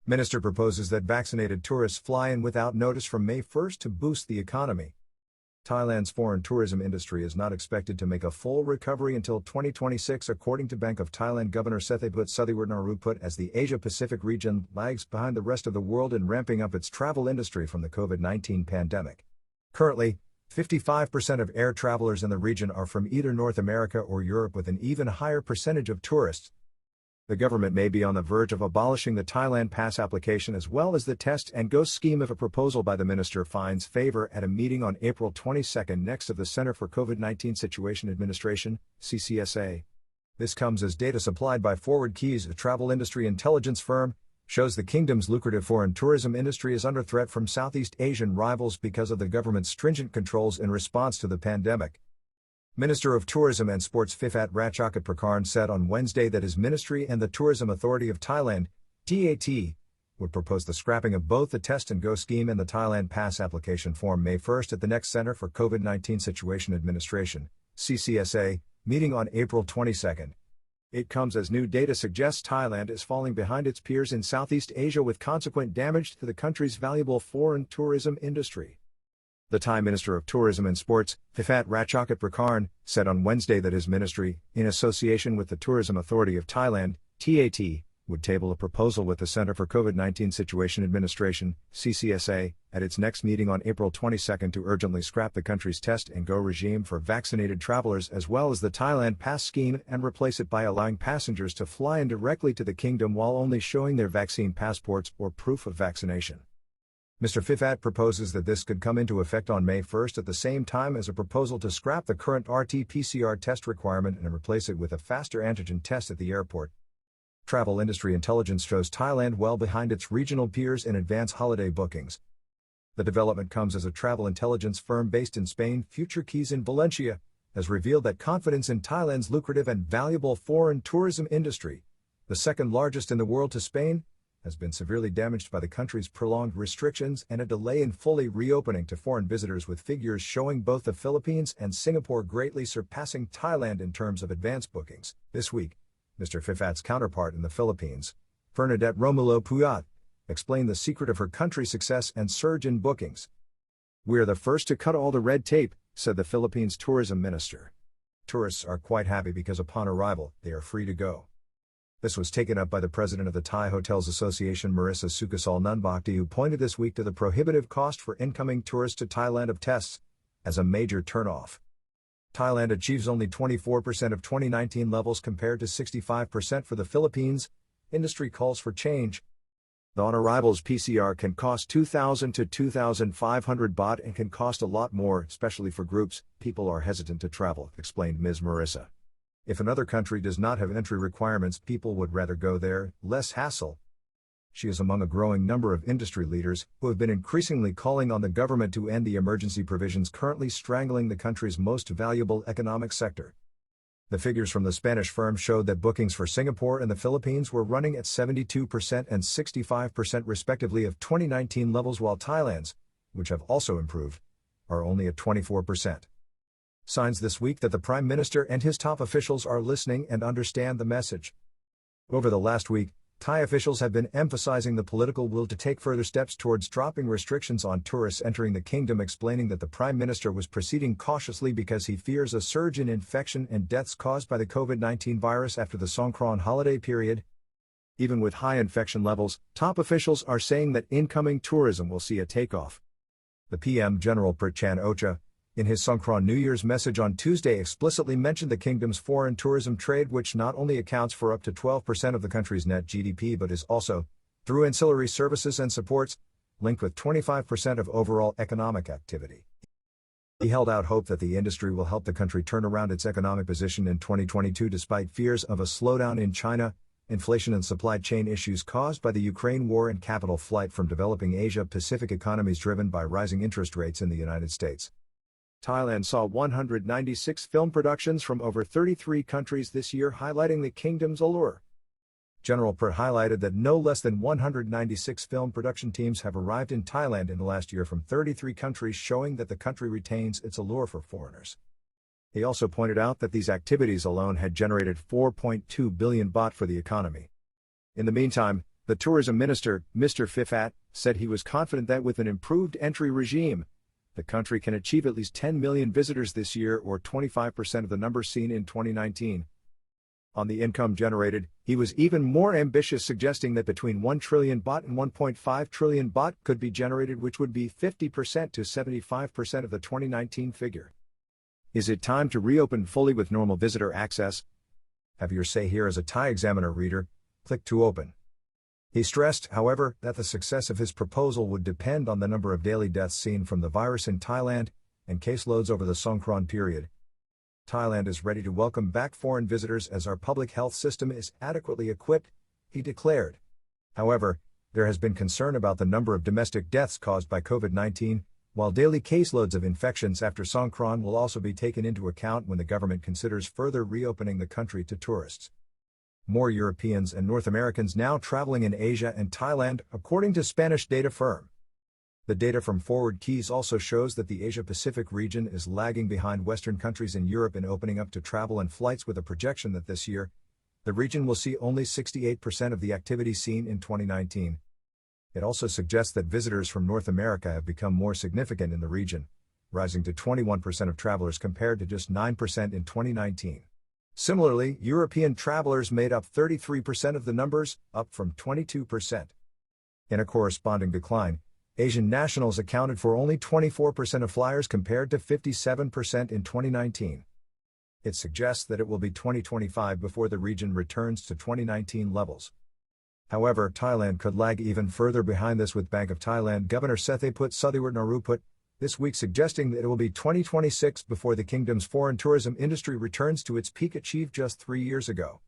Minister proposes that vaccinated tourists fly in without notice from May 1st to boost the economy. Thailand's foreign tourism industry is not expected to make a full recovery until 2026, according to Bank of Thailand Governor Sethaput Suthiwartnarueput, as the Asia-Pacific region lags behind the rest of the world in ramping up its travel industry from the COVID-19 pandemic. Currently, 55% of air travelers in the region are from either North America or Europe, with an even higher percentage of tourists. The government may be on the verge of abolishing the Thailand Pass application as well as the Test and Go scheme if a proposal by the minister finds favor at a meeting on April 22 next of the Center for COVID-19 Situation Administration, CCSA. This comes as data supplied by Forward Keys, a travel industry intelligence firm, shows the kingdom's lucrative foreign tourism industry is under threat from Southeast Asian rivals because of the government's stringent controls in response to the pandemic. Minister of Tourism and Sports Sethaput Prakarn said on Wednesday that his ministry and the Tourism Authority of Thailand, TAT, would propose the scrapping of both the Test and Go scheme and the Thailand Pass application form May 1st at the next Center for COVID-19 Situation Administration, CCSA, meeting on April 22. It comes as new data suggests Thailand is falling behind its peers in Southeast Asia, with consequent damage to the country's valuable foreign tourism industry. The Thai Minister of Tourism and Sports, Sethaput Prakarn, said on Wednesday that his ministry, in association with the Tourism Authority of Thailand, TAT, would table a proposal with the Center for COVID-19 Situation Administration, CCSA, at its next meeting on April 22 to urgently scrap the country's Test and Go regime for vaccinated travelers as well as the Thailand Pass scheme and replace it by allowing passengers to fly in directly to the kingdom while only showing their vaccine passports or proof of vaccination. Mr. Sethaput proposes that this could come into effect on May 1st at the same time as a proposal to scrap the current RT-PCR test requirement and replace it with a faster antigen test at the airport. Travel industry intelligence shows Thailand well behind its regional peers in advance holiday bookings. The development comes as a travel intelligence firm based in Spain, Future Keys in Valencia, has revealed that confidence in Thailand's lucrative and valuable foreign tourism industry, the second largest in the world to Spain, has been severely damaged by the country's prolonged restrictions and a delay in fully reopening to foreign visitors, with figures showing both the Philippines and Singapore greatly surpassing Thailand in terms of advance bookings. This week, Mr. Sethaput's counterpart in the Philippines, Bernadette Romulo Puyat, explained the secret of her country's success and surge in bookings. "We're the first to cut all the red tape," said the Philippines tourism minister. "Tourists are quite happy because upon arrival, they are free to go." This was taken up by the president of the Thai Hotels Association, Marissa Sukasal Nunbakti, who pointed this week to the prohibitive cost for incoming tourists to Thailand of tests as a major turnoff. Thailand achieves only 24% of 2019 levels compared to 65% for the Philippines. Industry calls for change. The on-arrivals PCR can cost 2,000 to 2,500 baht and can cost a lot more, especially for groups. People are hesitant to travel, explained Ms. Marissa. If another country does not have entry requirements, people would rather go there, less hassle. She is among a growing number of industry leaders who have been increasingly calling on the government to end the emergency provisions currently strangling the country's most valuable economic sector. The figures from the Spanish firm showed that bookings for Singapore and the Philippines were running at 72% and 65% respectively of 2019 levels, while Thailand's, which have also improved, are only at 24%. Signs this week that the Prime Minister and his top officials are listening and understand the message. Over the last week, Thai officials have been emphasizing the political will to take further steps towards dropping restrictions on tourists entering the kingdom, explaining that the Prime Minister was proceeding cautiously because he fears a surge in infection and deaths caused by the COVID-19 virus after the Songkran holiday period. Even with high infection levels, top officials are saying that incoming tourism will see a takeoff. The PM General Prachan Ocha, in his Songkran New Year's message on Tuesday, explicitly mentioned the kingdom's foreign tourism trade, which not only accounts for up to 12% of the country's net GDP but is also, through ancillary services and supports, linked with 25% of overall economic activity. He held out hope that the industry will help the country turn around its economic position in 2022 despite fears of a slowdown in China, inflation and supply chain issues caused by the Ukraine war, and capital flight from developing Asia-Pacific economies driven by rising interest rates in the United States. Thailand saw 196 film productions from over 33 countries this year, highlighting the kingdom's allure. General Prat highlighted that no less than 196 film production teams have arrived in Thailand in the last year from 33 countries, showing that the country retains its allure for foreigners. He also pointed out that these activities alone had generated 4.2 billion baht for the economy. In the meantime, The tourism minister, Mr. Phiphat, said he was confident that with an improved entry regime, the country can achieve at least 10 million visitors this year, or 25% of the numbers seen in 2019. On the income generated, he was even more ambitious, suggesting that between 1 trillion baht and 1.5 trillion baht could be generated, which would be 50% to 75% of the 2019 figure. Is it time to reopen fully with normal visitor access? Have your say here as a Thai Examiner reader. Click to open. He stressed, however, that the success of his proposal would depend on the number of daily deaths seen from the virus in Thailand and caseloads over the Songkran period. Thailand is ready to welcome back foreign visitors as our public health system is adequately equipped, he declared. However, there has been concern about the number of domestic deaths caused by COVID-19, while daily caseloads of infections after Songkran will also be taken into account when the government considers further reopening the country to tourists. More Europeans and North Americans now traveling in Asia and Thailand, according to Spanish data firm. The data from Forward Keys also shows that the Asia-Pacific region is lagging behind Western countries in Europe in opening up to travel and flights, with a projection that this year, the region will see only 68% of the activity seen in 2019. It also suggests that visitors from North America have become more significant in the region, rising to 21% of travelers compared to just 9% in 2019. Similarly, European travelers made up 33% of the numbers, up from 22%. In a corresponding decline, Asian nationals accounted for only 24% of flyers compared to 57% in 2019. It suggests that it will be 2025 before the region returns to 2019 levels. However, Thailand could lag even further behind this, with Bank of Thailand Governor Sethaput Suthiwartnarueput this week suggesting that it will be 2026 before the kingdom's foreign tourism industry returns to its peak achieved just 3 years ago.